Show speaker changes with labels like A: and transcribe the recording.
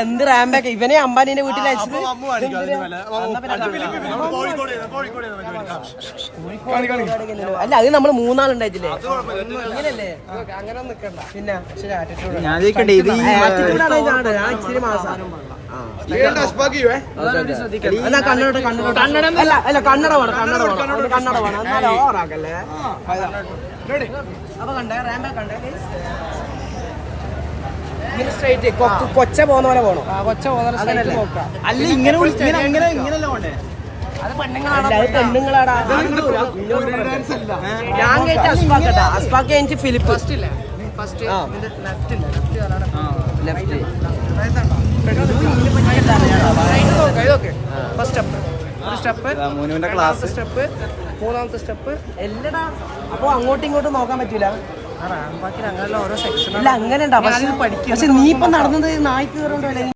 A: എന്ത് റാമ്പൊക്കെ ഇവനെ അംബാനിന്റെ വീട്ടിൽ അയച്ചത്. അല്ല അത് നമ്മള് മൂന്നാളുണ്ടായിട്ടില്ലേ ഇങ്ങനല്ലേ അങ്ങനെ നിക്കണ്ട. പിന്നെ ഇച്ചിരി മാസം കന്നഡ വേണം എന്നാലും ഓറാക്കല്ലേ. അപ്പൊ കണ്ടേ റാമ്പ കണ്ടേ സ്ട്രൈറ്റ് കൊച്ച പോകുന്ന പോലെ പോണോ? കൊച്ച പോകുന്ന അല്ല ഇങ്ങനെ പെണ്ണുങ്ങളാടാ. ഞാൻ കേട്ട അസ്പാക്കട്ടാ. അസ്പാക്ക എനിക്ക് ഫിലിപ്പ് മൂന്നാമത്തെ സ്റ്റെപ്പ് എല്ലടാ. അപ്പൊ അങ്ങോട്ടും ഇങ്ങോട്ടും നോക്കാൻ പറ്റൂല. അങ്ങനെ ഉണ്ടാവും. പക്ഷെ നീ ഇപ്പൊ നടന്നത് നായ്ക്ക് കയറുണ്ടോ?